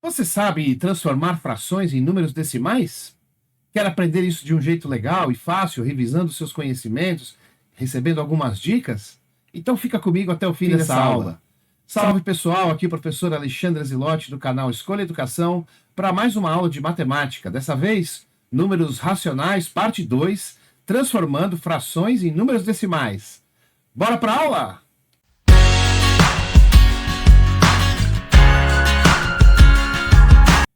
Você sabe transformar frações em números decimais? Quer aprender isso de um jeito legal e fácil, revisando seus conhecimentos, recebendo algumas dicas? Então fica comigo até o fim dessa aula. Salve pessoal, aqui é o professor Alexandre Zilotti do canal Escolha Educação para mais uma aula de matemática. Dessa vez, números racionais, parte 2, transformando frações em números decimais. Bora para a aula?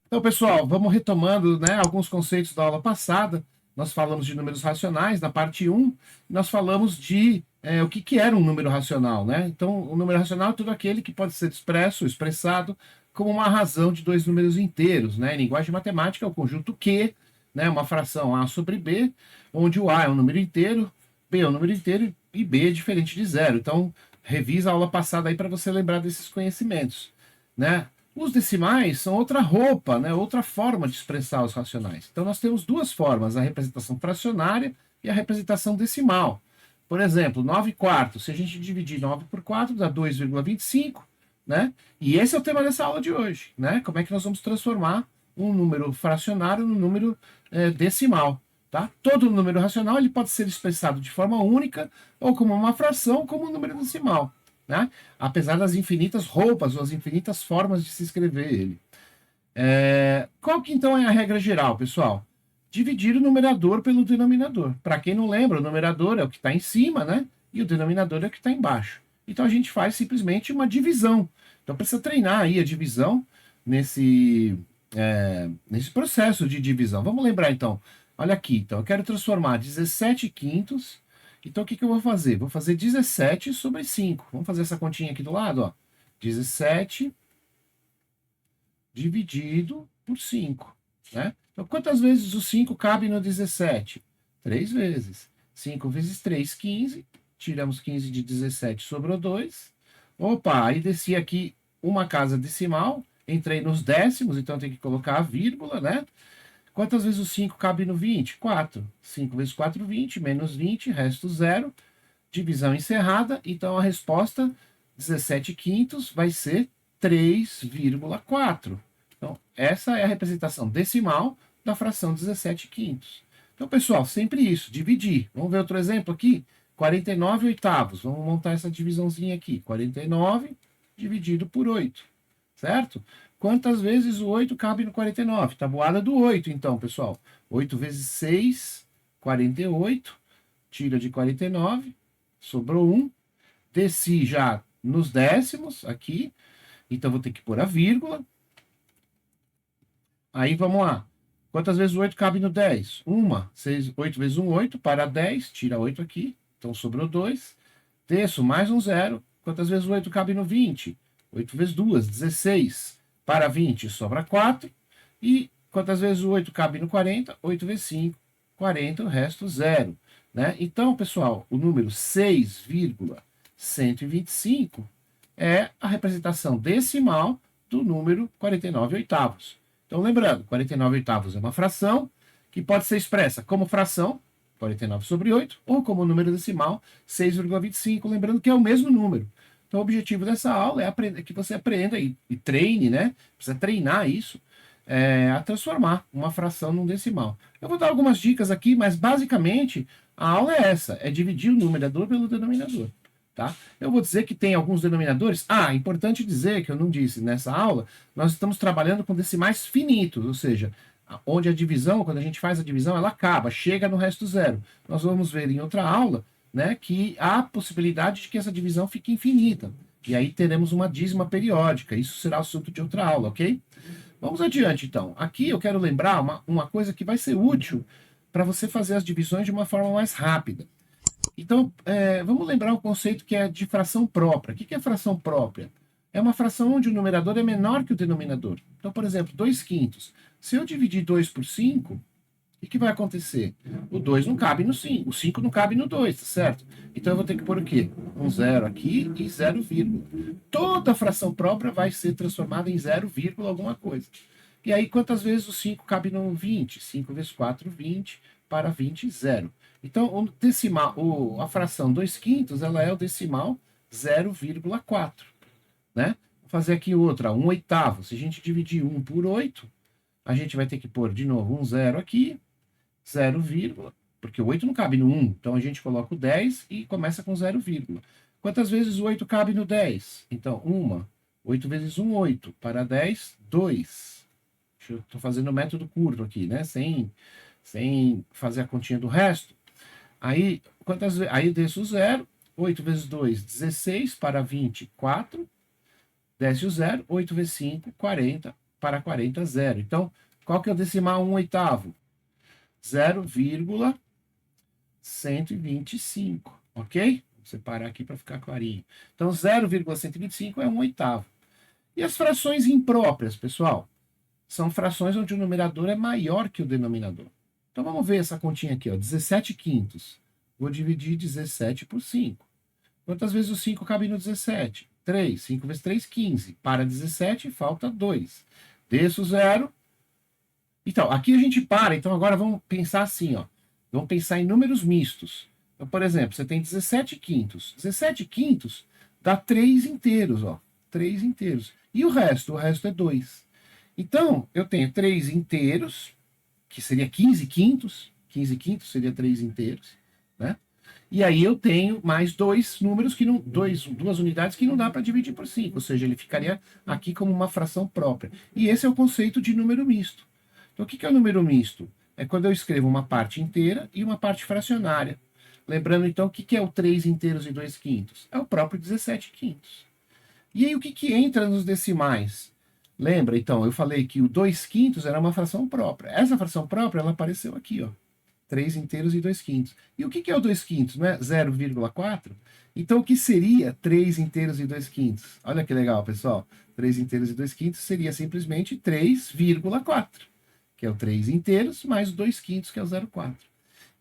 Então, pessoal, vamos retomando, alguns conceitos da aula passada. Nós falamos de números racionais, na parte 1, nós falamos de o que era um número racional, né? Então, o número racional é tudo aquele que pode ser expressado como uma razão de dois números inteiros, né? Em linguagem matemática, é o conjunto Q, né? Uma fração A sobre B, onde o A é um número inteiro, B é um número inteiro e B é diferente de zero. Então, revisa a aula passada aí para você lembrar desses conhecimentos, né? Os decimais são outra roupa, né? Outra forma de expressar os racionais. Então, nós temos duas formas, a representação fracionária e a representação decimal. Por exemplo, 9 quartos, se a gente dividir 9 por 4, dá 2,25, né? E esse é o tema dessa aula de hoje, né? Como é que nós vamos transformar um número fracionário num número decimal, tá? Todo número racional ele pode ser expressado de forma única, ou como uma fração, ou como um número decimal, né? Apesar das infinitas roupas ou as infinitas formas de se escrever ele. Qual que então é a regra geral, pessoal? Dividir o numerador pelo denominador. Para quem não lembra, o numerador é o que está em cima, né? E o denominador é o que está embaixo. Então a gente faz simplesmente uma divisão. Então precisa treinar aí a divisão nesse processo de divisão. Vamos lembrar então. Olha aqui, então eu quero transformar 17 quintos. Então, o que eu vou fazer? Vou fazer 17 sobre 5. Vamos fazer essa continha aqui do lado, ó. 17 dividido por 5, né? Então, quantas vezes o 5 cabe no 17? 3 vezes. 5 vezes 3, 15. Tiramos 15 de 17, sobrou 2. Opa, aí desci aqui uma casa decimal. Entrei nos décimos, então tem que colocar a vírgula, né? Quantas vezes o 5 cabe no 20? 4. 5 vezes 4, 20. Menos 20, resto 0. Divisão encerrada. Então, a resposta, 17 quintos, vai ser 3,4. Então, essa é a representação decimal da fração 17 quintos. Então, pessoal, sempre isso, dividir. Vamos ver outro exemplo aqui? 49 oitavos. Vamos montar essa divisãozinha aqui. 49 dividido por 8, certo? Quantas vezes o 8 cabe no 49? Tabuada do 8, então, pessoal. 8 vezes 6, 48. Tira de 49, sobrou 1. Desci já nos décimos aqui. Então, vou ter que pôr a vírgula. Aí, vamos lá. Quantas vezes o 8 cabe no 10? 1. 8 vezes 1, 8. Para 10, tira 8 aqui. Então, sobrou 2. Desço mais um 0. Quantas vezes o 8 cabe no 20? 8 vezes 2, 16. Para 20, sobra 4. E quantas vezes o 8 cabe no 40? 8 vezes 5, 40, o resto 0. Né? Então, pessoal, o número 6,125 é a representação decimal do número 49 oitavos. Então, lembrando, 49 oitavos é uma fração que pode ser expressa como fração, 49 sobre 8, ou como número decimal, 6,25, lembrando que é o mesmo número. Então, o objetivo dessa aula é que você aprenda e treine, né? Precisa treinar isso, a transformar uma fração num decimal. Eu vou dar algumas dicas aqui, mas basicamente a aula é essa, é dividir o numerador pelo denominador, tá? Eu vou dizer que tem alguns denominadores. Importante dizer que eu não disse nessa aula, nós estamos trabalhando com decimais finitos, ou seja, onde a divisão, quando a gente faz a divisão, ela acaba, chega no resto zero. Nós vamos ver em outra aula, né, que há possibilidade de que essa divisão fique infinita. E aí teremos uma dízima periódica. Isso será assunto de outra aula, ok? Vamos adiante, então. Aqui eu quero lembrar uma coisa que vai ser útil para você fazer as divisões de uma forma mais rápida. Então, vamos lembrar um conceito que é de fração própria. O que é fração própria? É uma fração onde o numerador é menor que o denominador. Então, por exemplo, 2 quintos. Se eu dividir 2 por 5... o que vai acontecer? O 2 não cabe no 5, o 5 não cabe no 2, tá certo? Então eu vou ter que pôr o quê? Um 0 aqui e 0, vírgula. Toda fração própria vai ser transformada em 0, vírgula alguma coisa. E aí, quantas vezes o 5 cabe no 20? 5 vezes 4, 20, para 20, 0. Então, o decimal, a fração 2 quintos, ela é o decimal 0,4, né? fazer aqui outra, 1/8. Se a gente dividir 1 por 8, a gente vai ter que pôr de novo um zero aqui, 0, porque o 8 não cabe no 1, então a gente coloca o 10 e começa com 0, Quantas vezes o 8 cabe no 10? Então, 1. 8 vezes 1, 8. Para 10, 2. Estou fazendo o método curto aqui, né? Sem fazer a continha do resto. Aí, aí eu desço o 0. 8 vezes 2, 16. Para 20, 4. Desce o 0. 8 vezes 5, 40. Para 40, 0. Então, qual que é o decimal 1/8? 0,125, ok? Vou separar aqui para ficar clarinho. Então, 0,125 é 1/8. E as frações impróprias, pessoal? São frações onde o numerador é maior que o denominador. Então, vamos ver essa continha aqui, ó, 17 quintos. Vou dividir 17 por 5. Quantas vezes o 5 cabe no 17? 3. 5 vezes 3, 15. Para 17, falta 2. Desço o 0. Então, aqui a gente para. Então, agora vamos pensar assim, ó. Vamos pensar em números mistos. Então, por exemplo, você tem 17 quintos. 17 quintos dá 3 inteiros, ó. 3 inteiros. E o resto? O resto é 2. Então, eu tenho 3 inteiros, que seria 15 quintos. 15 quintos seria 3 inteiros, né? E aí eu tenho mais dois números que não. Duas unidades que não dá para dividir por 5. Ou seja, ele ficaria aqui como uma fração própria. E esse é o conceito de número misto. Então, o que é o número misto? É quando eu escrevo uma parte inteira e uma parte fracionária. Lembrando, então, o que é o 3 inteiros e 2 quintos? É o próprio 17 quintos. E aí, o que entra nos decimais? Lembra, então, eu falei que o 2 quintos era uma fração própria. Essa fração própria, ela apareceu aqui, ó. 3 inteiros e 2 quintos. E o que é o 2 quintos? Não é 0,4? Então, o que seria 3 inteiros e 2 quintos? Olha que legal, pessoal. 3 inteiros e 2 quintos seria simplesmente 3,4. Que é o 3 inteiros, mais 2 quintos, que é o 0,4.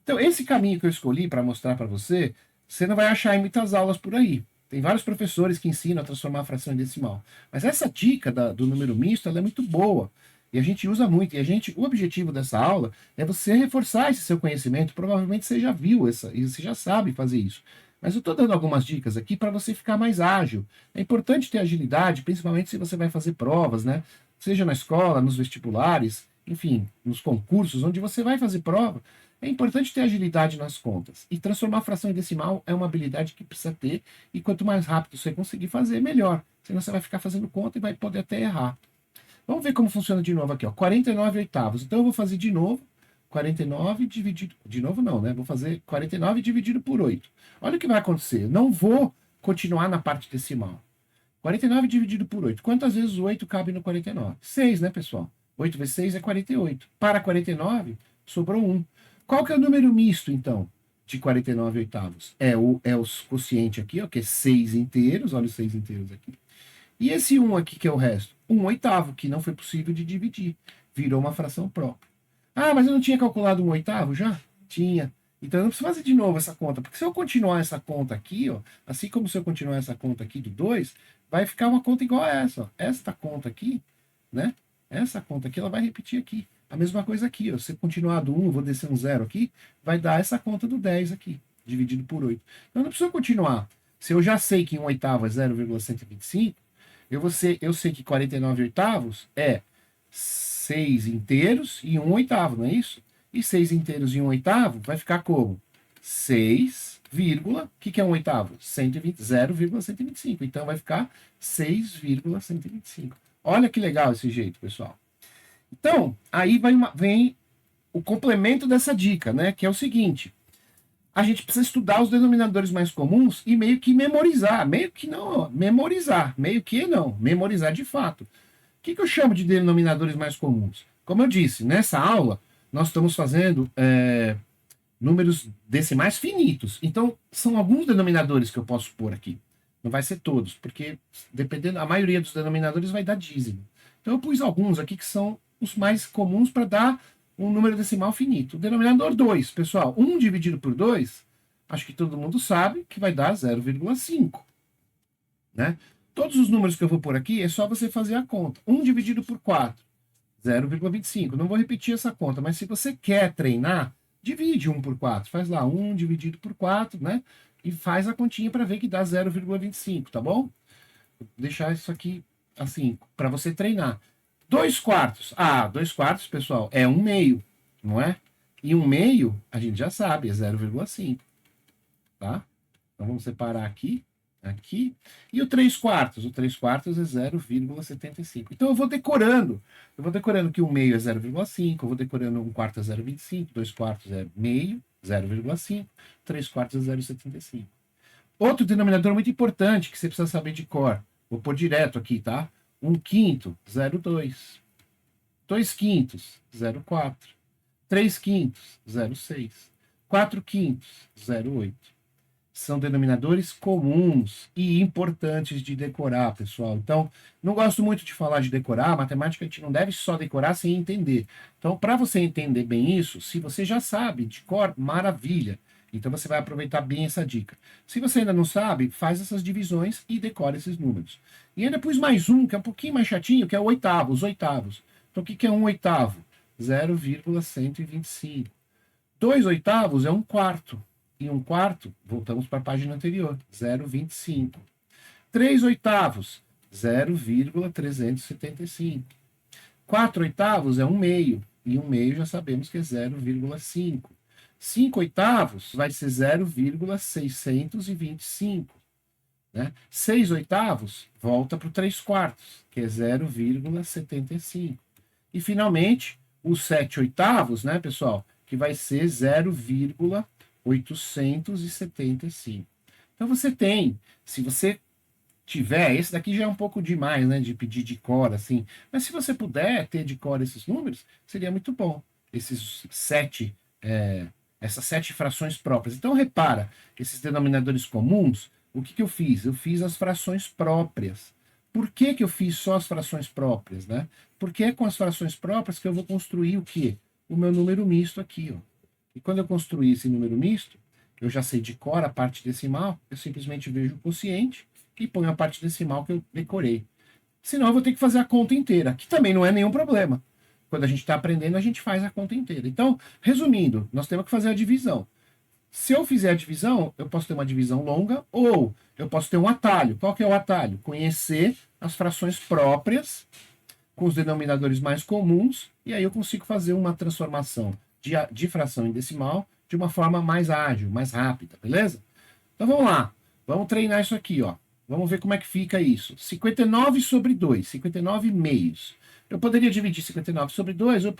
Então, esse caminho que eu escolhi para mostrar para você, você não vai achar em muitas aulas por aí. Tem vários professores que ensinam a transformar a fração em decimal. Mas essa dica do número misto, ela é muito boa. E a gente usa muito. E o objetivo dessa aula é você reforçar esse seu conhecimento. Provavelmente você já viu e você já sabe fazer isso. Mas eu estou dando algumas dicas aqui para você ficar mais ágil. É importante ter agilidade, principalmente se você vai fazer provas, né? Seja na escola, nos vestibulares, enfim, nos concursos, onde você vai fazer prova, é importante ter agilidade nas contas. E transformar a fração em decimal é uma habilidade que precisa ter, e quanto mais rápido você conseguir fazer, melhor. Senão você vai ficar fazendo conta e vai poder até errar. Vamos ver como funciona de novo aqui, ó. 49/8. Então eu vou fazer de novo 49 dividido. De novo não, né? Vou fazer 49 dividido por 8. Olha o que vai acontecer. Eu não vou continuar na parte decimal. 49 dividido por 8. Quantas vezes o 8 cabe no 49? 6, né, pessoal? 8 vezes 6 é 48. Para 49, sobrou 1. Qual que é o número misto, então, de 49/8? É o quociente aqui, ó, que é 6 inteiros. Olha os 6 inteiros aqui. E esse 1 aqui, que é o resto? 1/8, que não foi possível de dividir. Virou uma fração própria. Ah, mas eu não tinha calculado 1/8 já? Tinha. Então eu não preciso fazer de novo essa conta. Porque se eu continuar essa conta aqui, ó, assim como se eu continuar essa conta aqui do 2, vai ficar uma conta igual a essa. Ó. Esta conta aqui, né? Essa conta aqui, ela vai repetir aqui. A mesma coisa aqui, ó. Se eu continuar do 1, vou descer um 0 aqui, vai dar essa conta do 10 aqui, dividido por 8. Então eu não preciso continuar. Se eu já sei que 1/8 é 0,125, eu sei que 49/8 é 6 inteiros e 1/8, não é isso? E 6 inteiros e 1/8 vai ficar como? 6, o que é 1/8? 0,125. Então vai ficar 6,125. Olha que legal esse jeito, pessoal. Então, aí vem o complemento dessa dica, né? Que é o seguinte. A gente precisa estudar os denominadores mais comuns e meio que memorizar. Meio que não, memorizar. Meio que não, memorizar de fato. O que eu chamo de denominadores mais comuns? Como eu disse, nessa aula, nós estamos fazendo números decimais finitos. Então, são alguns denominadores que eu posso pôr aqui. Não vai ser todos, porque dependendo, a maioria dos denominadores vai dar dízimo. Então, eu pus alguns aqui que são os mais comuns para dar um número decimal finito. O denominador 2, pessoal, 1 dividido por 2, acho que todo mundo sabe que vai dar 0,5. Né? Todos os números que eu vou pôr aqui, é só você fazer a conta. 1 dividido por 4, 0,25. Não vou repetir essa conta, mas se você quer treinar, divide 1 por 4. Faz lá 1 dividido por 4, né? E faz a continha para ver que dá 0,25, tá bom? Vou deixar isso aqui assim, para você treinar. 2/4. Ah, 2/4, pessoal, é 1/2, não é? E 1/2, a gente já sabe, é 0,5, tá? Então vamos separar aqui, aqui. E o 3/4? O 3/4 é 0,75. Então eu vou decorando. Eu vou decorando que 1/2 é 0,5, eu vou decorando 1/4 é 0,25, 2/4 é meio, 0,5, 3/4 é 0,75. Outro denominador muito importante que você precisa saber de cor. Vou pôr direto aqui, tá? 1/5, 0,2. 2/5, 0,4. 3/5, 0,6. 4/5, 0,8. São denominadores comuns e importantes de decorar, pessoal. Então, não gosto muito de falar de decorar. Matemática a gente não deve só decorar sem entender. Então, para você entender bem isso, se você já sabe de cor, maravilha. Então, você vai aproveitar bem essa dica. Se você ainda não sabe, faz essas divisões e decora esses números. E ainda pus mais um, que é um pouquinho mais chatinho, que é o oitavo, os oitavos. Então, o que é 1/8? 0,125. 2/8 é 1/4. E 1/4, voltamos para a página anterior, 0,25. 3/8, 0,375. 4/8 é 1/2. E 1/2 já sabemos que é 0,5. 5/8 vai ser 0,625. Né? 6/8 volta para o 3/4, que é 0,75. E finalmente, o 7/8, né, pessoal? Que vai ser 0,875. Então você tem, se você tiver, esse daqui já é um pouco demais, né, de pedir de cor, assim, mas se você puder ter de cor esses números, seria muito bom. Esses essas 7 frações próprias. Então repara, esses denominadores comuns, o que eu fiz? Eu fiz as frações próprias. Por que eu fiz só as frações próprias, né? Porque é com as frações próprias que eu vou construir o quê? O meu número misto aqui, ó. E quando eu construir esse número misto, eu já sei de cor a parte decimal, eu simplesmente vejo o quociente e ponho a parte decimal que eu decorei. Senão eu vou ter que fazer a conta inteira, que também não é nenhum problema. Quando a gente está aprendendo, a gente faz a conta inteira. Então, resumindo, nós temos que fazer a divisão. Se eu fizer a divisão, eu posso ter uma divisão longa ou eu posso ter um atalho. Qual que é o atalho? Conhecer as frações próprias com os denominadores mais comuns e aí eu consigo fazer uma transformação de fração em decimal de uma forma mais ágil, mais rápida, beleza? Então vamos lá. Vamos treinar isso aqui, ó. Vamos ver como é que fica isso. 59/2, 59 meios. Eu poderia dividir 59 sobre 2, eu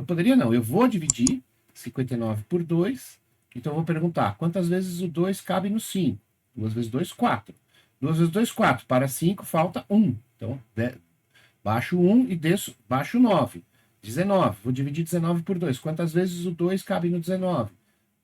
poderia não, eu vou dividir 59 por 2. Então eu vou perguntar, quantas vezes o 2 cabe no 5? 2 vezes 2, 4. 2 vezes 2, 4. Para 5 falta 1. Então, baixo 1 e desço, baixo 9. 19. Vou dividir 19 por 2. Quantas vezes o 2 cabe no 19?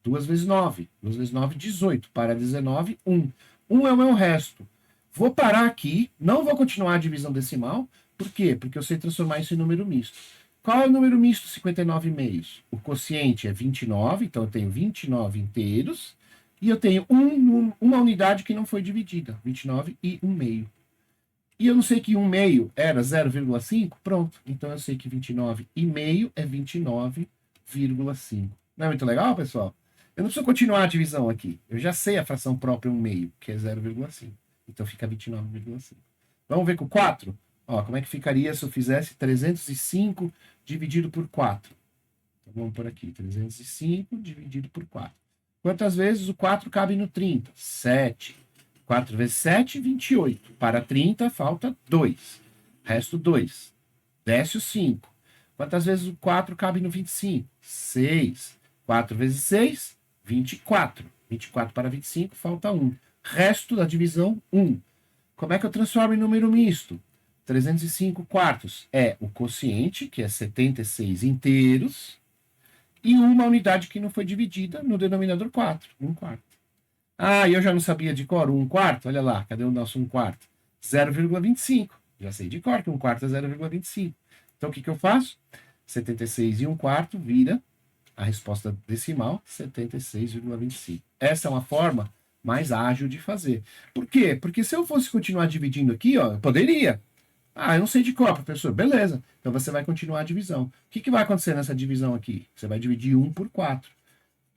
2 vezes 9. 2 vezes 9, 18. Para 19, 1. 1 é o meu resto. Vou parar aqui, não vou continuar a divisão decimal. Por quê? Porque eu sei transformar isso em número misto. Qual é o número misto 59 meios? O quociente é 29, então eu tenho 29 inteiros. E eu tenho uma unidade que não foi dividida, 29 e 1/2. E eu não sei que 1/2 era 0,5, pronto. Então eu sei que 29,5 é 29,5. Não é muito legal, pessoal? Eu não preciso continuar a divisão aqui. Eu já sei a fração própria 1/2, que é 0,5. Então fica 29,5. Vamos ver com 4? Ó, como é que ficaria se eu fizesse 305 dividido por 4? Então vamos por aqui, 305 dividido por 4. Quantas vezes o 4 cabe no 30? 7. 4 vezes 7, 28. Para 30, falta 2. Resto 2. Desce o 5. Quantas vezes o 4 cabe no 25? 6. 4 vezes 6, 24. 24 para 25, falta 1. Resto da divisão, 1. Como é que eu transformo em número misto? 305 quartos é o quociente, que é 76 inteiros, e uma unidade que não foi dividida no denominador 4, 1/4. Ah, e eu já não sabia de cor, 1/4, olha lá, cadê o nosso 1/4? 0,25. Já sei de cor que 1/4 é 0,25. Então o que eu faço? 76 e 1/4 vira a resposta decimal, 76,25. Essa é uma forma mais ágil de fazer. Por quê? Porque se eu fosse continuar dividindo aqui, ó, eu poderia. Ah, eu não sei de cor, professor. Beleza. Então você vai continuar a divisão. O que vai acontecer nessa divisão aqui? Você vai dividir 1 por 4.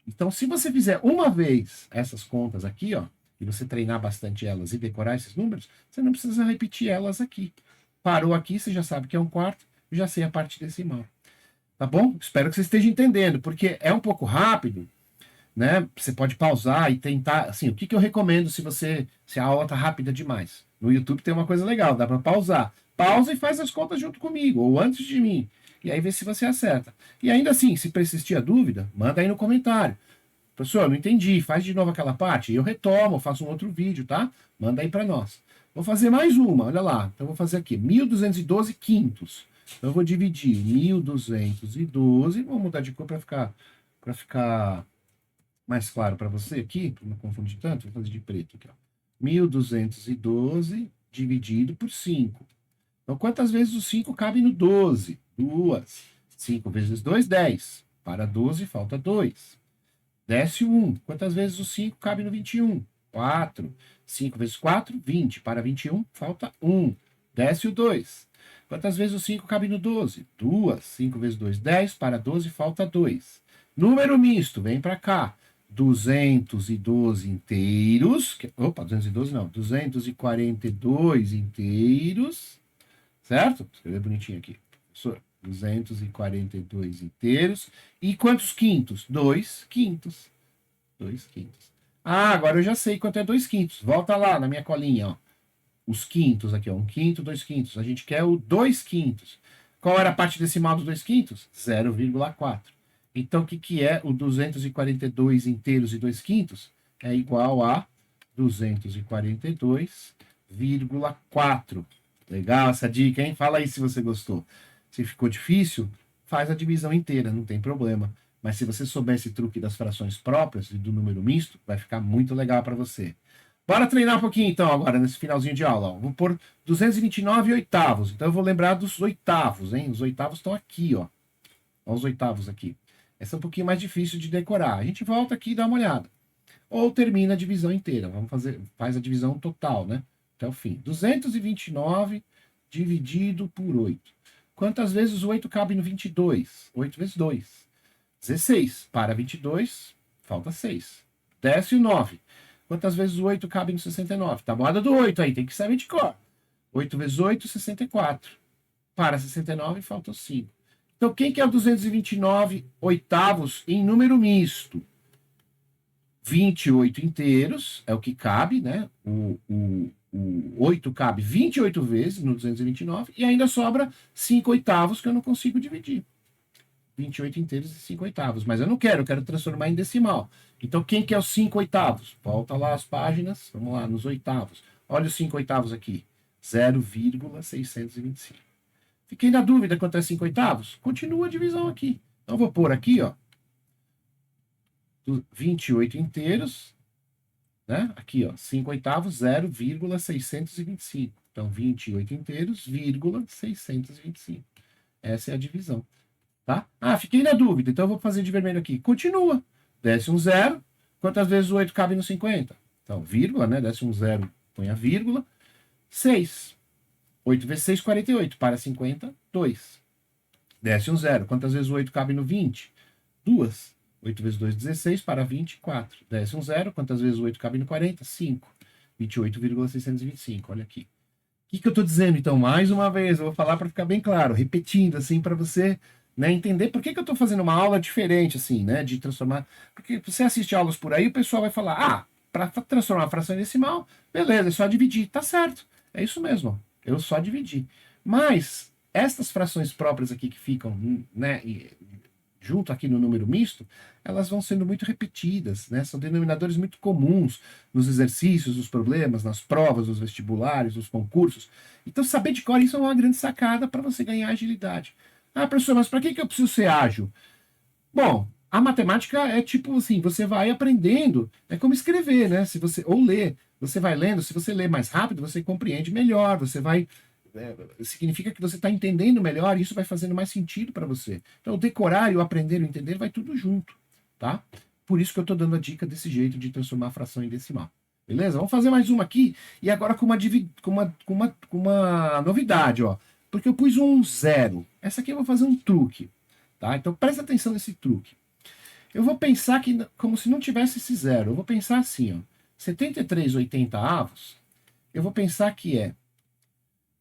Então, se você fizer uma vez essas contas aqui, ó, e você treinar bastante elas e decorar esses números, você não precisa repetir elas aqui. Parou aqui, você já sabe que é 1/4, já sei a parte decimal. Tá bom? Espero que você esteja entendendo, porque é um pouco rápido, né? Você pode pausar e tentar, assim, o que eu recomendo se a aula tá rápida demais? No YouTube tem uma coisa legal, dá para pausar. Pausa e faz as contas junto comigo, ou antes de mim. E aí vê se você acerta. E ainda assim, se persistir a dúvida, manda aí no comentário. Professor, não entendi, faz de novo aquela parte. Eu retomo, faço um outro vídeo, tá? Manda aí para nós. Vou fazer mais uma, olha lá. Então, eu vou fazer aqui, 1212 quintos. Então, eu vou dividir 1212, vou mudar de cor para ficar mais claro para você aqui, para não confundir tanto, vou fazer de preto aqui, ó. 1212 dividido por 5. Então, quantas vezes o 5 cabe no 12? 2. 5 vezes 2, 10. Para 12, falta 2. Desce o 1. Quantas vezes o 5 cabe no 21? 4. 5 vezes 4, 20. Para 21, falta 1. Desce o 2. Quantas vezes o 5 cabe no 12? 2. 5 vezes 2, 10. Para 12, falta 2. Número misto, vem para cá. 212 inteiros. Opa, 212 não. 242 inteiros. Certo? Escrever bonitinho aqui. Professor, 242 inteiros. E quantos quintos? 2 quintos. 2 quintos. Ah, agora eu já sei quanto é 2 quintos. Volta lá na minha colinha, ó. Os quintos aqui, ó. 1 quinto, 2 quintos. A gente quer o 2 quintos. Qual era a parte decimal dos 2 quintos? 0,4. Então, o que é o 242 inteiros e 2 quintos? É igual a 242,4. Legal essa dica, hein? Fala aí se você gostou. Se ficou difícil, faz a divisão inteira, não tem problema. Mas se você souber esse truque das frações próprias e do número misto, vai ficar muito legal para você. Bora treinar um pouquinho então agora, nesse finalzinho de aula. Ó. Vou pôr 229 oitavos. Então eu vou lembrar dos oitavos, hein? Os oitavos estão aqui, ó. Olha os oitavos aqui. Essa é um pouquinho mais difícil de decorar. A gente volta aqui e dá uma olhada. Ou termina a divisão inteira. Faz a divisão total, né? Até o fim. 229 dividido por 8. Quantas vezes o 8 cabe no 22? 8 vezes 2. 16. Para 22, falta 6. Desce o 9. Quantas vezes o 8 cabe no 69? Tabuada do 8 aí, tem que saber de cor. 8 vezes 8, 64. Para 69, faltam 5. Então, quem que é o 229 oitavos em número misto? 28 inteiros, é o que cabe, né? O 8 cabe 28 vezes no 229, e ainda sobra 5 oitavos que eu não consigo dividir. 28 inteiros e 5 oitavos. Mas eu quero transformar em decimal. Então, quem que é os 5 oitavos? Volta lá as páginas, vamos lá, nos oitavos. Olha os 5 oitavos aqui. 0,625. Fiquei na dúvida quanto é 5 oitavos? Continua a divisão aqui. Então, vou pôr aqui, ó, 28 inteiros, né? Aqui, ó, 5 oitavos, 0,625. Então, 28 inteiros, 625. Essa é a divisão, tá? Ah, fiquei na dúvida, então eu vou fazer de vermelho aqui. Continua. Desce um 0. Quantas vezes o 8 cabe no 50? Então, vírgula, né? Desce um 0, põe a vírgula. 6. 8 vezes 6, 48. Para 50, 2. Desce um 0. Quantas vezes o 8 cabe no 20? 2. 8 vezes 2, 16. Para 24. Desce um 0. Quantas vezes o 8 cabe no 40? 5. 28,625. Olha aqui. O que eu estou dizendo, então? Mais uma vez, eu vou falar para ficar bem claro, repetindo, assim, para você, né, entender por que eu estou fazendo uma aula diferente, assim, né, de transformar. Porque você assiste aulas por aí, o pessoal vai falar, para transformar a fração em decimal, beleza, é só dividir. Tá certo, é isso mesmo, eu só dividi. Mas estas frações próprias aqui que ficam, né, junto aqui no número misto, elas vão sendo muito repetidas, né? São denominadores muito comuns nos exercícios, nos problemas, nas provas, nos vestibulares, nos concursos. Então, saber de cor isso é uma grande sacada para você ganhar agilidade. Ah, professor, mas para que eu preciso ser ágil? Bom, a matemática é tipo assim, você vai aprendendo, é como escrever, né? Se você ou ler, você vai lendo, se você lê mais rápido, você compreende melhor, você vai significa que você está entendendo melhor e isso vai fazendo mais sentido para você. Então, o decorar e o aprender e o entender vai tudo junto, tá? Por isso que eu estou dando a dica desse jeito de transformar a fração em decimal. Beleza? Vamos fazer mais uma aqui e agora com uma novidade, ó. Porque eu pus um 0. Essa aqui eu vou fazer um truque, tá? Então, presta atenção nesse truque. Eu vou pensar que, como se não tivesse esse 0, eu vou pensar assim, ó. 73/80 avos, eu vou pensar que é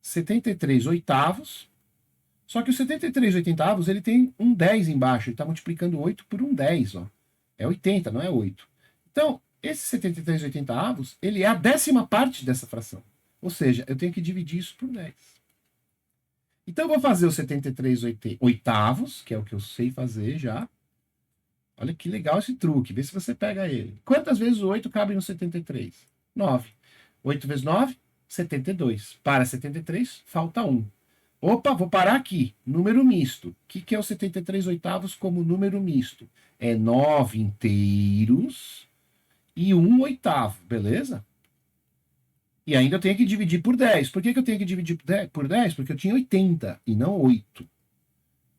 73 oitavos. Só que o 73 oitavos, ele tem um 10 embaixo. Ele está multiplicando 8 por um 10, ó. É 80, não é 8. Então, esse 73 oitavos, ele é a 10ª parte dessa fração. Ou seja, eu tenho que dividir isso por 10. Então, eu vou fazer o 73 oitavos, que é o que eu sei fazer já. Olha que legal esse truque. Vê se você pega ele. Quantas vezes o 8 cabe no 73? 9. 8 vezes 9? 72. Para 73, falta 1. Opa, vou parar aqui. Número misto. O que é o 73 oitavos como número misto? É 9 inteiros e 1 oitavo, beleza? E ainda eu tenho que dividir por 10. Por que eu tenho que dividir por 10? Porque eu tinha 80 e não 8.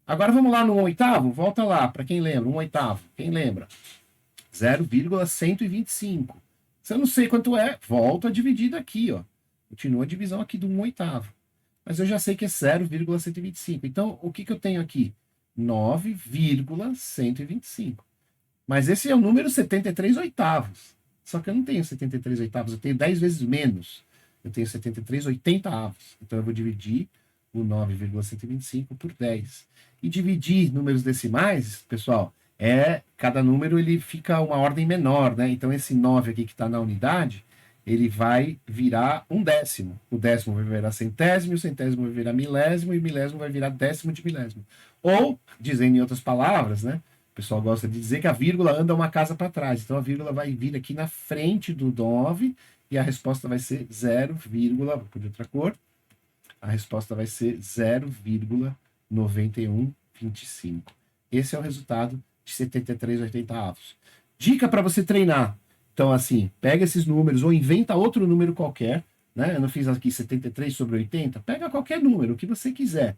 Agora vamos lá no 1 oitavo? Volta lá, para quem lembra. 1 oitavo. Quem lembra? 0,125. Se eu não sei quanto é, volto a dividir daqui, ó. Continua a divisão aqui do 1 oitavo. Mas eu já sei que é 0,125. Então, o que eu tenho aqui? 9,125. Mas esse é o número 73 oitavos. Só que eu não tenho 73 oitavos, eu tenho 10 vezes menos. Eu tenho 73 oitavos. Então, eu vou dividir o 9,125 por 10. E dividir números decimais, pessoal, cada número ele fica uma ordem menor, né? Então, esse 9 aqui que está na unidade, ele vai virar um décimo. O décimo vai virar centésimo, o centésimo vai virar milésimo, e o milésimo vai virar décimo de milésimo. Ou, dizendo em outras palavras, né? O pessoal gosta de dizer que a vírgula anda uma casa para trás. Então, a vírgula vai vir aqui na frente do 9, e a resposta vai ser 0, vou pôr de outra cor. A resposta vai ser 0,9125. Esse é o resultado de 73 oitavos. Dica para você treinar. Então, assim, pega esses números ou inventa outro número qualquer, né? Eu não fiz aqui 73 sobre 80. Pega qualquer número, o que você quiser.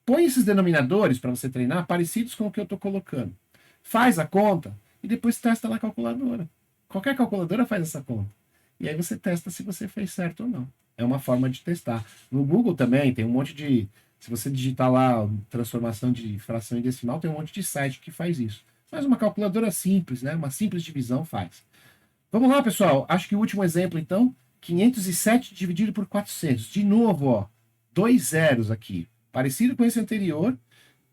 Põe esses denominadores para você treinar parecidos com o que eu estou colocando. Faz a conta e depois testa na calculadora. Qualquer calculadora faz essa conta. E aí você testa se você fez certo ou não. É uma forma de testar. No Google também tem um monte de... Se você digitar lá transformação de fração em decimal, tem um monte de site que faz isso. Mas uma calculadora simples, né? Uma simples divisão faz. Vamos lá, pessoal. Acho que o último exemplo, então, 507 dividido por 400. De novo, ó, 2 zeros aqui. Parecido com esse anterior,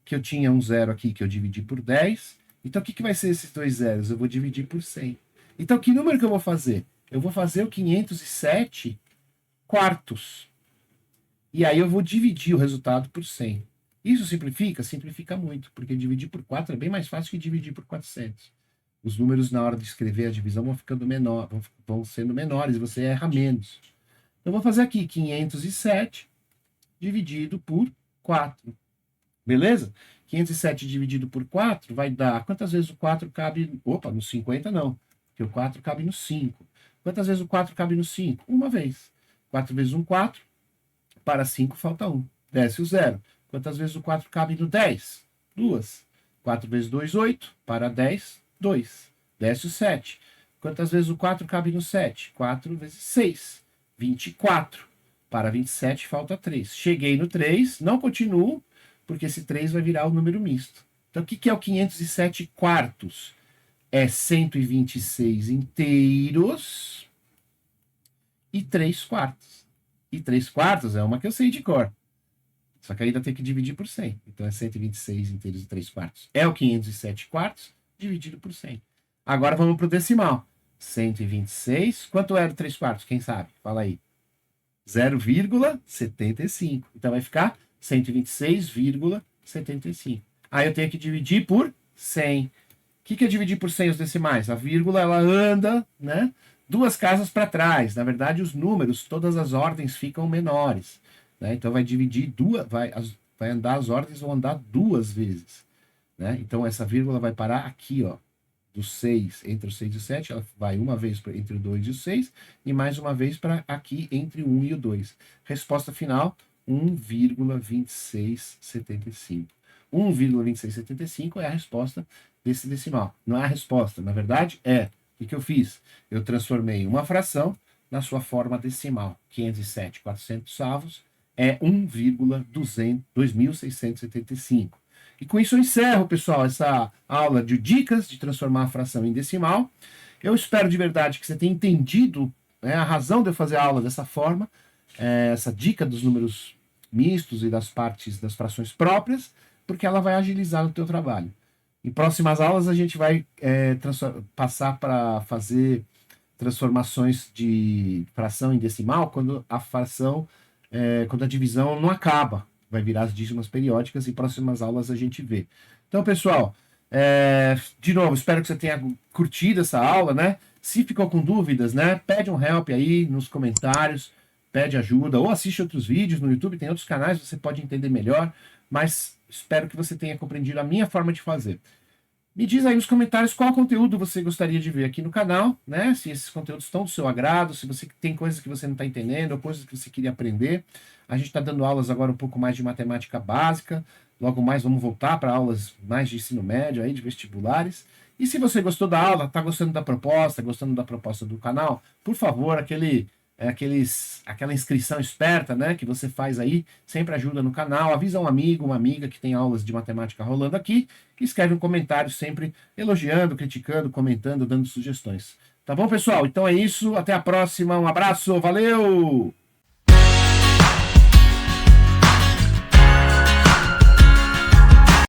que eu tinha um zero aqui que eu dividi por 10. Então, o que vai ser esses 2 zeros? Eu vou dividir por 100. Então, que número que eu vou fazer? Eu vou fazer o 507 quartos. E aí eu vou dividir o resultado por 100. Isso simplifica? Simplifica muito, porque dividir por 4 é bem mais fácil que dividir por 400. Os números na hora de escrever a divisão vão ficando menor, vão sendo menores e você erra menos. Então, eu vou fazer aqui 507 dividido por 4. Beleza? 507 dividido por 4 vai dar... Quantas vezes o 4 cabe... Opa, no 50 não. Porque o 4 cabe no 5. Quantas vezes o 4 cabe no 5? Uma vez. 4 vezes 1, 4. Para 5 falta 1. Desce o 0. Quantas vezes o 4 cabe no 10? 2. 4 vezes 2, 8. Para 10, 2. Desce o 7. Quantas vezes o 4 cabe no 7? 4 vezes 6. 24. Para 27 falta 3. Cheguei no 3, não continuo, porque esse 3 vai virar o número misto. Então, o que é o 507 quartos? É 126 inteiros e 3 quartos. E 3 quartos é uma que eu sei de cor. Só que ainda tem que dividir por 100. Então, é 126 inteiros e 3 quartos. É o 507 quartos dividido por 100. Agora, vamos para o decimal. 126. Quanto era o 3 quartos? Quem sabe? Fala aí. 0,75. Então, vai ficar 126,75. Aí, eu tenho que dividir por 100. O que é dividir por 100 os decimais? A vírgula, ela anda, né, 2 casas para trás. Na verdade, os números, todas as ordens ficam menores. Né? Então, vai dividir vai andar, as ordens vão andar 2 vezes. Né? Então, essa vírgula vai parar aqui, ó, do 6, entre o 6 e o 7, ela vai uma vez entre o 2 e o 6, e mais uma vez para aqui entre o 1 e o 2. Resposta final, 1,2675. 1,2675 é a resposta desse decimal. Não é a resposta, na verdade é. O que eu fiz? Eu transformei uma fração na sua forma decimal. 507 400avos é 1,2675. E com isso eu encerro, pessoal, essa aula de dicas de transformar a fração em decimal. Eu espero de verdade que você tenha entendido, né, a razão de eu fazer a aula dessa forma. essa dica dos números mistos e das partes das frações próprias, porque ela vai agilizar o teu trabalho. Em próximas aulas a gente vai passar para fazer transformações de fração em decimal quando a fração, quando a divisão não acaba, vai virar as dízimas periódicas. Em próximas aulas a gente vê. Então, pessoal, de novo, espero que você tenha curtido essa aula, né? Se ficou com dúvidas, né? Pede um help aí nos comentários, pede ajuda, ou assiste outros vídeos no YouTube, tem outros canais, você pode entender melhor, mas espero que você tenha compreendido a minha forma de fazer. Me diz aí nos comentários qual conteúdo você gostaria de ver aqui no canal, né? Se esses conteúdos estão do seu agrado, se você tem coisas que você não está entendendo, ou coisas que você queria aprender. A gente está dando aulas agora um pouco mais de matemática básica. Logo mais vamos voltar para aulas mais de ensino médio, aí, de vestibulares. E se você gostou da aula, está gostando da proposta do canal, por favor, aquela inscrição esperta, né, que você faz aí, sempre ajuda no canal, avisa um amigo, uma amiga que tem aulas de matemática rolando aqui, e escreve um comentário sempre elogiando, criticando, comentando, dando sugestões. Tá bom, pessoal? Então é isso, até a próxima, um abraço, valeu!